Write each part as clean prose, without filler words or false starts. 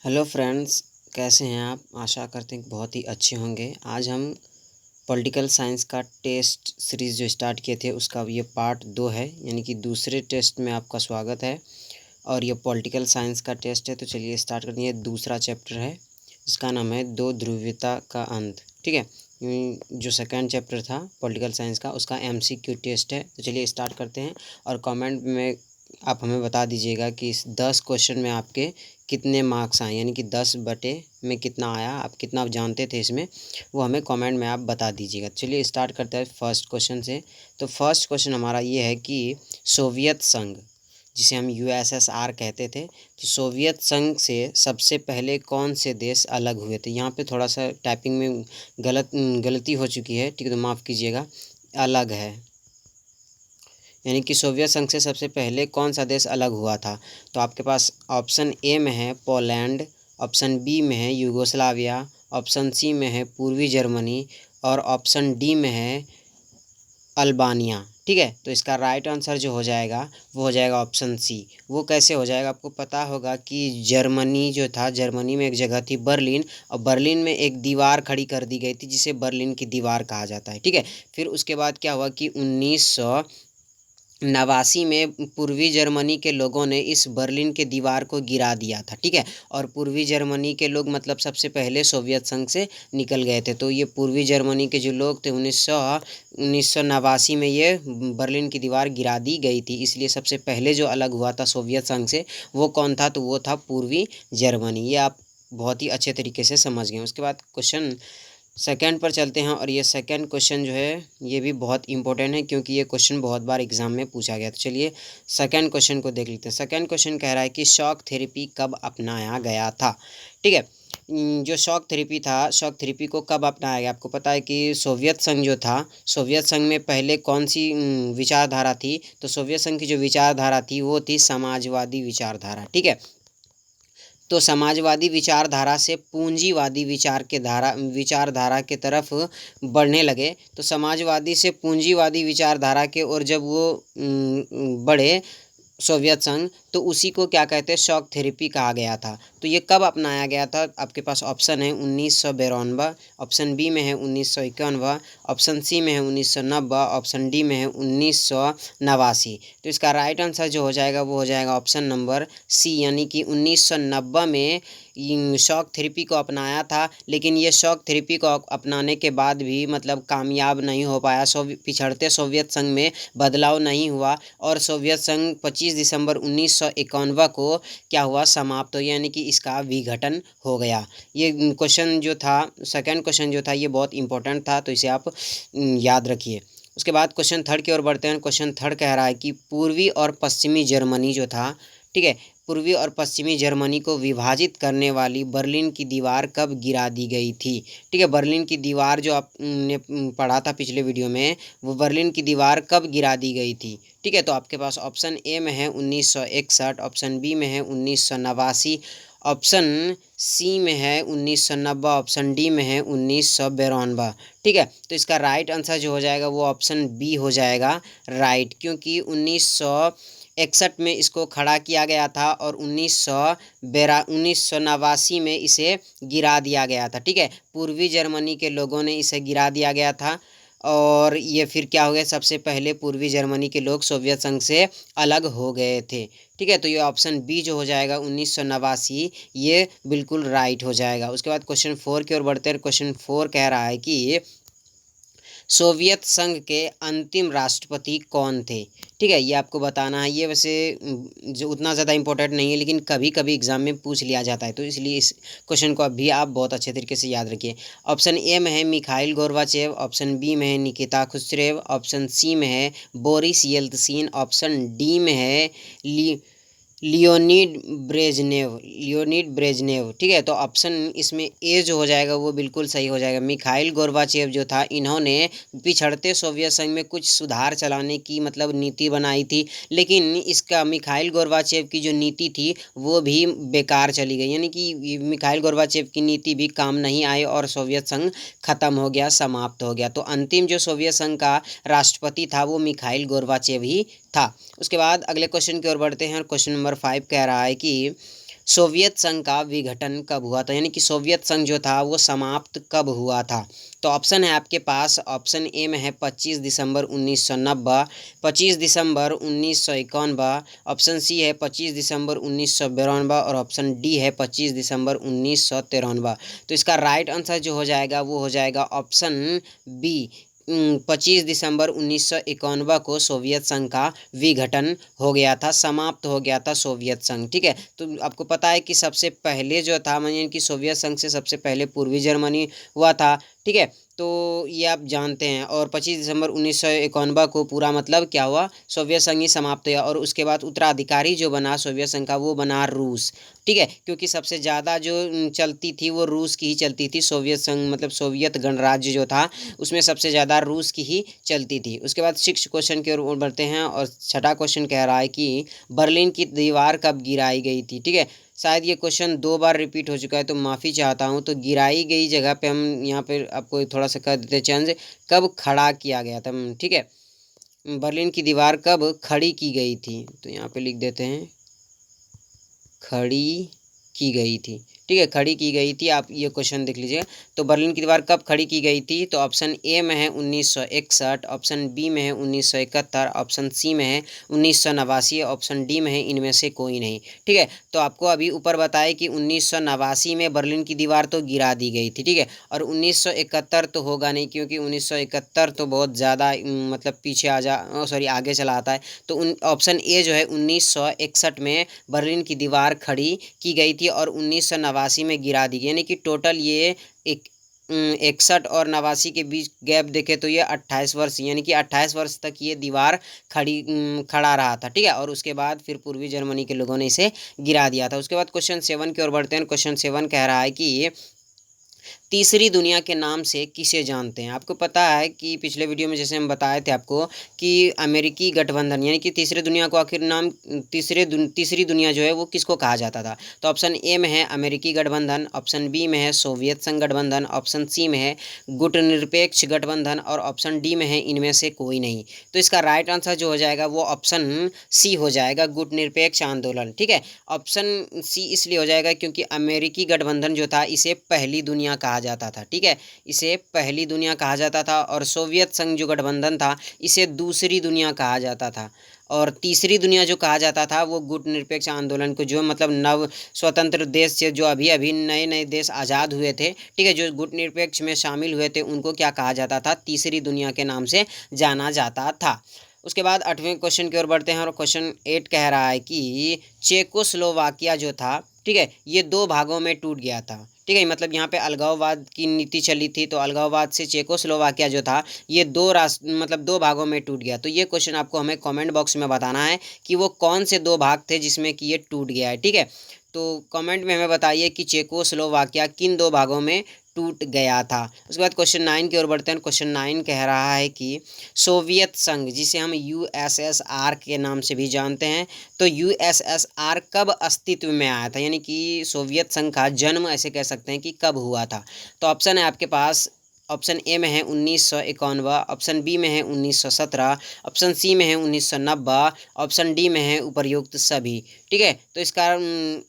Hello friends, कैसे हैं आप। आशा करते हैं कि बहुत ही अच्छे होंगे। आज हम पॉलिटिकल साइंस का टेस्ट सीरीज़ जो स्टार्ट किए थे उसका ये पार्ट 2 है, यानी कि दूसरे टेस्ट में आपका स्वागत है। और ये पॉलिटिकल साइंस का टेस्ट है, तो चलिए स्टार्ट करते हैं। ये दूसरा चैप्टर है जिसका नाम है दो ध्रुवीयता का अंत। ठीक है, जो सेकंड चैप्टर था पॉलिटिकल साइंस का उसका एमसीक्यू टेस्ट है। तो चलिए स्टार्ट करते हैं। और कमेंट में आप हमें बता दीजिएगा कि इस 10 क्वेश्चन में आपके कितने मार्क्स आए, यानी कि 10 बटे में कितना आया, आप कितना जानते थे इसमें, वो हमें कमेंट में आप बता दीजिएगा। चलिए स्टार्ट करते हैं फर्स्ट क्वेश्चन से। तो फर्स्ट क्वेश्चन हमारा ये है कि सोवियत संघ, जिसे हम यूएसएसआर कहते थे, तो सोवियत संघ से सबसे पहले कौन से देश अलग हुए थे। यहाँ पे थोड़ा सा टाइपिंग में गलती हो चुकी है, ठीक है, तो माफ़ कीजिएगा। अलग है, यानी कि सोवियत संघ से सबसे पहले कौन सा देश अलग हुआ था। तो आपके पास ऑप्शन ए में है पोलैंड, ऑप्शन बी में है यूगोस्लाविया, ऑप्शन सी में है पूर्वी जर्मनी, और ऑप्शन डी में है अल्बानिया। ठीक है, तो इसका राइट आंसर जो हो जाएगा वो हो जाएगा ऑप्शन सी। वो कैसे हो जाएगा, आपको पता होगा कि जर्मनी जो था, जर्मनी में एक जगह थी बर्लिन, और बर्लिन में एक दीवार खड़ी कर दी गई थी जिसे बर्लिन की दीवार कहा जाता है। ठीक है, फिर उसके बाद क्या हुआ कि 1989 में पूर्वी जर्मनी के लोगों ने इस बर्लिन के दीवार को गिरा दिया था। ठीक है, और पूर्वी जर्मनी के लोग मतलब सबसे पहले सोवियत संघ से निकल गए थे। तो ये पूर्वी जर्मनी के जो लोग थे 1989 में ये बर्लिन की दीवार गिरा दी गई थी, इसलिए सबसे पहले जो अलग हुआ था सोवियत संघ से वो कौन था, तो वो था पूर्वी जर्मनी। ये आप बहुत ही अच्छे तरीके से समझ गए। उसके बाद क्वेश्चन सेकंड पर चलते हैं। और ये सेकंड क्वेश्चन जो है ये भी बहुत इंपॉर्टेंट है, क्योंकि ये क्वेश्चन बहुत बार एग्जाम में पूछा गया। तो चलिए सेकंड क्वेश्चन को देख लेते हैं। सेकंड क्वेश्चन कह रहा है कि शॉक थेरेपी कब अपनाया गया था। ठीक है, जो शॉक थेरेपी था, शॉक थेरेपी को कब अपनाया गया। आपको पता है कि सोवियत संघ जो था, सोवियत संघ में पहले कौन सी विचारधारा थी, तो सोवियत संघ की जो विचारधारा थी वो थी समाजवादी विचारधारा। ठीक है, तो समाजवादी विचारधारा से पूंजीवादी विचारधारा के तरफ बढ़ने लगे। तो समाजवादी से पूंजीवादी विचारधारा के ओर जब वो बढ़े सोवियत संघ, तो उसी को क्या कहते हैं, शॉक थेरेपी कहा गया था। तो ये कब अपनाया गया था, आपके पास ऑप्शन है 1992, ऑप्शन बी में है 1991, ऑप्शन सी में है 1990, ऑप्शन डी में है 1989। तो इसका राइट आंसर जो हो जाएगा वो हो जाएगा ऑप्शन नंबर सी, यानी कि 1990 में शॉक थेरेपी को अपनाया था। लेकिन ये शॉक थेरेपी को अपनाने के बाद भी मतलब कामयाब नहीं हो पाया। पिछड़ते सोवियत संघ में बदलाव नहीं हुआ, और सोवियत संघ 25 दिसंबर 1991 को क्या हुआ, समाप्त हो, यानी कि इसका विघटन हो गया। ये क्वेश्चन जो था, सेकंड क्वेश्चन जो था, ये बहुत इंपॉर्टेंट था, तो इसे आप याद रखिए। उसके बाद क्वेश्चन थर्ड की ओर बढ़ते हैं। क्वेश्चन थर्ड कह रहा है कि पूर्वी और पश्चिमी जर्मनी जो था, ठीक है, पूर्वी और पश्चिमी जर्मनी को विभाजित करने वाली बर्लिन की दीवार कब गिरा दी गई थी। ठीक है, बर्लिन की दीवार जो आपने पढ़ा था पिछले वीडियो में, वो बर्लिन की दीवार कब गिरा दी गई थी। ठीक है, तो आपके पास ऑप्शन ए में है 1961, ऑप्शन बी में है 1989, ऑप्शन सी में है 1990, ऑप्शन डी में है 1992। ठीक है, तो इसका राइट आंसर जो हो जाएगा वो ऑप्शन बी हो जाएगा राइट, क्योंकि 1961 में इसको खड़ा किया गया था और 1989 में इसे गिरा दिया गया था। ठीक है, पूर्वी जर्मनी के लोगों ने इसे गिरा दिया गया था, और ये फिर क्या हो गया, सबसे पहले पूर्वी जर्मनी के लोग सोवियत संघ से अलग हो गए थे। ठीक है, तो ये ऑप्शन बी जो हो जाएगा 1989, ये बिल्कुल राइट हो जाएगा। उसके बाद क्वेश्चन 4 की ओर बढ़ते हैं। क्वेश्चन 4 कह रहा है कि सोवियत संघ के अंतिम राष्ट्रपति कौन थे। ठीक है, ये आपको बताना है। ये वैसे जो उतना ज़्यादा इम्पोर्टेंट नहीं है, लेकिन कभी कभी एग्जाम में पूछ लिया जाता है, तो इसलिए इस क्वेश्चन को अभी आप बहुत अच्छे तरीके से याद रखिए। ऑप्शन ए में है मिखाइल गोर्बाचेव, ऑप्शन बी में है निकिता खुसरेव, ऑप्शन सी में है बोरिस येल्त्सिन, ऑप्शन डी में है लियोनिड ब्रेजनेव। ठीक है, तो ऑप्शन इसमें ए जो हो जाएगा वो बिल्कुल सही हो जाएगा। मिखाइल गोर्बाचेव जो था, इन्होंने पिछड़ते सोवियत संघ में कुछ सुधार चलाने की मतलब नीति बनाई थी, लेकिन इसका मिखाइल गोर्बाचेव की जो नीति थी वो भी बेकार चली गई, यानी कि मिखाइल गोर्बाचेव की नीति भी काम नहीं आई और सोवियत संघ खत्म हो गया, समाप्त हो गया। तो अंतिम जो सोवियत संघ का राष्ट्रपति था वो मिखाइल गोर्बाचेव ही था। उसके बाद अगले क्वेश्चन की ओर बढ़ते हैं। और क्वेश्चन नंबर 5 कह रहा है कि सोवियत संघ का विघटन कब हुआ था, यानी कि सोवियत संघ जो था वो समाप्त कब हुआ था। तो ऑप्शन है आपके पास, ऑप्शन ए में है 25 दिसंबर 1990, 25 दिसंबर 1991, ऑप्शन सी है 25 दिसंबर 1992 और ऑप्शन डी है 25 दिसंबर 1993। तो इसका राइट आंसर जो हो जाएगा वो हो जाएगा ऑप्शन बी, 25 दिसंबर 1991 को सोवियत संघ का विघटन हो गया था, समाप्त हो गया था सोवियत संघ। ठीक है, तो आपको पता है कि सबसे पहले जो था यानी कि सोवियत संघ से सबसे पहले पूर्वी जर्मनी हुआ था। ठीक है, तो ये आप जानते हैं। और 25 दिसंबर 1991 को पूरा मतलब क्या हुआ, सोवियत संघ ही समाप्त हुआ और उसके बाद उत्तराधिकारी जो बना सोवियत संघ का वो बना रूस। ठीक है, क्योंकि सबसे ज़्यादा जो चलती थी वो रूस की ही चलती थी। सोवियत संघ मतलब सोवियत गणराज्य जो था उसमें सबसे ज़्यादा रूस की ही चलती थी। उसके बाद 6 क्वेश्चन की ओर बढ़ते हैं और छठा क्वेश्चन कह रहा है कि बर्लिन की दीवार कब गिराई गई थी। ठीक है, शायद ये क्वेश्चन 2 बार रिपीट हो चुका है तो माफ़ी चाहता हूँ। तो गिराई गई जगह पे हम यहाँ पे आपको थोड़ा सा कर देते हैं चेंज, कब खड़ा किया गया था। ठीक है, बर्लिन की दीवार कब खड़ी की गई थी, तो यहाँ पे लिख देते हैं खड़ी की गई थी। ठीक है, खड़ी की गई थी, आप ये क्वेश्चन देख लीजिए। तो बर्लिन की दीवार कब खड़ी की गई थी, तो ऑप्शन ए में है 1961, ऑप्शन बी में है 1971, ऑप्शन सी में है 1989, ऑप्शन डी में है इनमें से कोई नहीं। ठीक है, तो आपको अभी ऊपर बताया कि 1989 में बर्लिन की दीवार तो गिरा दी गई थी। ठीक है, और 1971 तो होगा नहीं क्योंकि 1971 तो बहुत ज़्यादा मतलब पीछे सॉरी आगे चला आता है। तो ऑप्शन ए जो है 1961 में बर्लिन की दीवार खड़ी की गई थी और 1989 में गिरा दी गई, यानी कि टोटल ये एक 61 और 89 के बीच गैप देखे तो ये 28 वर्ष, यानी कि 28 वर्ष तक ये दीवार खड़ा रहा था। ठीक है, और उसके बाद फिर पूर्वी जर्मनी के लोगों ने इसे गिरा दिया था। उसके बाद क्वेश्चन 7 की ओर बढ़ते हैं। क्वेश्चन 7 कह रहा है कि तीसरी दुनिया के नाम से किसे जानते हैं। आपको पता है कि पिछले वीडियो में जैसे हम बताए थे आपको कि अमेरिकी गठबंधन यानी कि तीसरी दुनिया को आखिर नाम तीसरी दुनिया जो है वो किसको कहा जाता था। तो ऑप्शन ए में है अमेरिकी गठबंधन, ऑप्शन बी में है सोवियत संघ गठबंधन, ऑप्शन सी में है गुटनिरपेक्ष गठबंधन और ऑप्शन डी में है इनमें से कोई नहीं। तो इसका राइट आंसर जो हो जाएगा वो ऑप्शन सी हो जाएगा, गुटनिरपेक्ष आंदोलन। ठीक है, ऑप्शन सी इसलिए हो जाएगा क्योंकि अमेरिकी गठबंधन जो था इसे पहली दुनिया कहा जाता था। ठीक है, इसे पहली दुनिया कहा जाता था और सोवियत संघ जो गठबंधन था इसे दूसरी दुनिया कहा जाता था। और तीसरी दुनिया जो कहा जाता था वो गुटनिरपेक्ष आंदोलन को, जो मतलब नव स्वतंत्र देश से जो अभी अभी नए नए देश आज़ाद हुए थे, ठीक है, जो गुटनिरपेक्ष में शामिल हुए थे उनको क्या कहा जाता था, तीसरी दुनिया के नाम से जाना जाता था। उसके बाद 8वें क्वेश्चन की ओर बढ़ते हैं और क्वेश्चन 8 कह रहा है कि चेकोस्लोवाकिया जो था, ठीक है, ये 2 भागों में टूट गया था। ठीक है, मतलब यहाँ पे अलगाववाद की नीति चली थी तो अलगाववाद से चेकोस्लोवाकिया जो था ये 2 राष्ट्र मतलब 2 भागों में टूट गया। तो ये क्वेश्चन आपको हमें कमेंट बॉक्स में बताना है कि वो कौन से 2 भाग थे जिसमें कि ये टूट गया है। ठीक है, तो कमेंट में हमें बताइए कि चेकोस्लोवाकिया किन 2 भागों में टूट गया था। उसके बाद क्वेश्चन 9 की ओर बढ़ते हैं। क्वेश्चन 9 कह रहा है कि सोवियत संघ जिसे हम यूएसएसआर के नाम से भी जानते हैं, तो यूएसएसआर कब अस्तित्व में आया था, यानी कि सोवियत संघ का जन्म ऐसे कह सकते हैं कि कब हुआ था। तो ऑप्शन है आपके पास, ऑप्शन ए में है 1991, ऑप्शन बी में है 1917, ऑप्शन सी में है 1990, ऑप्शन डी में है उपर्युक्त सभी। ठीक है, तो इसका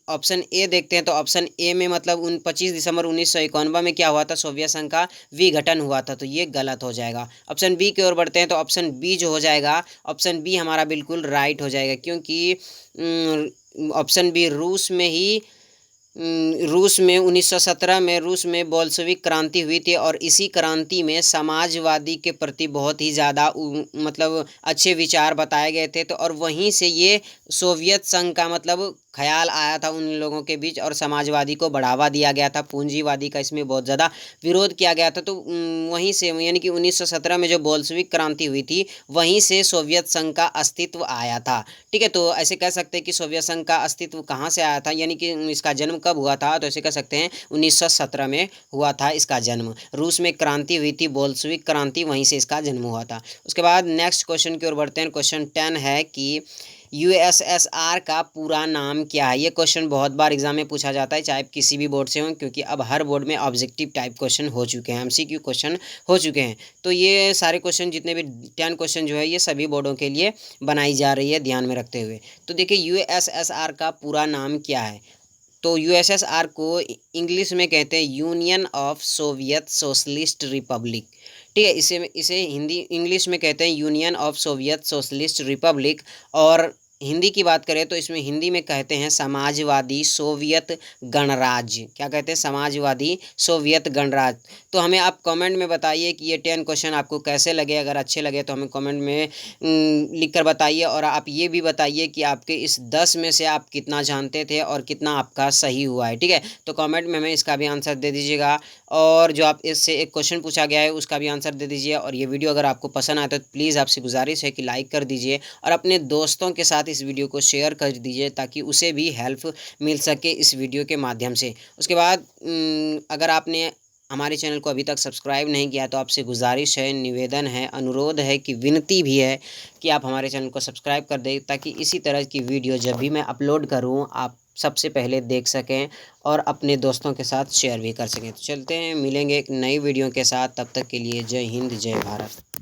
ऑप्शन ए देखते हैं। तो ऑप्शन ए में मतलब 25 दिसंबर 1991 में क्या हुआ था, सोवियत संघ का विघटन हुआ था, तो ये गलत हो जाएगा। ऑप्शन बी की ओर बढ़ते हैं। तो ऑप्शन बी जो हो जाएगा, ऑप्शन बी हमारा बिल्कुल राइट हो जाएगा क्योंकि ऑप्शन बी रूस में 1917 में रूस में बोल्शेविक क्रांति हुई थी और इसी क्रांति में समाजवादी के प्रति बहुत ही ज़्यादा मतलब अच्छे विचार बताए गए थे। तो और वहीं से ये सोवियत संघ का मतलब ख्याल आया था उन लोगों के बीच और समाजवादी को बढ़ावा दिया गया था, पूंजीवादी का इसमें बहुत ज़्यादा विरोध किया गया था। तो वहीं से यानी कि 1917 में जो बोल्शेविक क्रांति हुई थी वहीं से सोवियत संघ का अस्तित्व आया था। ठीक है, तो ऐसे कह सकते हैं कि सोवियत संघ का अस्तित्व कहाँ से आया था, यानी कि इसका जन्म कब हुआ था, तो ऐसे कह सकते हैं 1917 में हुआ था इसका जन्म। रूस में क्रांति हुई थी बोल्शेविक क्रांति, वहीं से इसका जन्म हुआ था। उसके बाद नेक्स्ट क्वेश्चन की ओर बढ़ते हैं। क्वेश्चन 10 है कि यूएसएसआर का पूरा नाम क्या है। ये क्वेश्चन बहुत बार एग्जाम में पूछा जाता है चाहे किसी भी बोर्ड से हो, क्योंकि अब हर बोर्ड में ऑब्जेक्टिव टाइप क्वेश्चन हो चुके हैं, एमसीक्यू क्वेश्चन हो चुके हैं। तो ये सारे क्वेश्चन जितने भी 10 क्वेश्चन जो है ये सभी बोर्डों के लिए बनाई जा रही है ध्यान में रखते हुए। तो देखिए यूएसएसआर का पूरा नाम क्या है। तो यूएसएसआर को इंग्लिश में कहते हैं union of Soviet socialist Republic, ठीक है। इसे इसे हिंदी इंग्लिश में कहते हैं union of Soviet socialist Republic, और हिंदी की बात करें तो इसमें हिंदी में कहते हैं समाजवादी सोवियत गणराज्य। क्या कहते हैं? समाजवादी सोवियत गणराज्य। तो हमें आप कमेंट में बताइए कि ये 10 क्वेश्चन आपको कैसे लगे। अगर अच्छे लगे तो हमें कमेंट में लिख कर बताइए, और आप ये भी बताइए कि आपके इस 10 में से आप कितना जानते थे और कितना आपका सही हुआ है, ठीक है। तो कमेंट में हमें इसका भी आंसर दे दीजिएगा, और जो आप इससे एक क्वेश्चन पूछा गया है उसका भी आंसर दे दीजिए। और ये वीडियो अगर आपको पसंद आए तो प्लीज़ आपसे गुजारिश है कि लाइक कर दीजिए और अपने दोस्तों के साथ इस वीडियो को शेयर कर दीजिए ताकि उसे भी हेल्प मिल सके इस वीडियो के माध्यम से। उसके बाद अगर आपने हमारे चैनल को अभी तक सब्सक्राइब नहीं किया तो आपसे गुजारिश है, निवेदन है, अनुरोध है कि विनती भी है कि आप हमारे चैनल को सब्सक्राइब कर दें ताकि इसी तरह की वीडियो जब भी मैं अपलोड करूं आप सबसे पहले देख सकें और अपने दोस्तों के साथ शेयर भी कर सकें। तो चलते हैं, मिलेंगे एक नई वीडियो के साथ, तब तक के लिए जय हिंद जय भारत।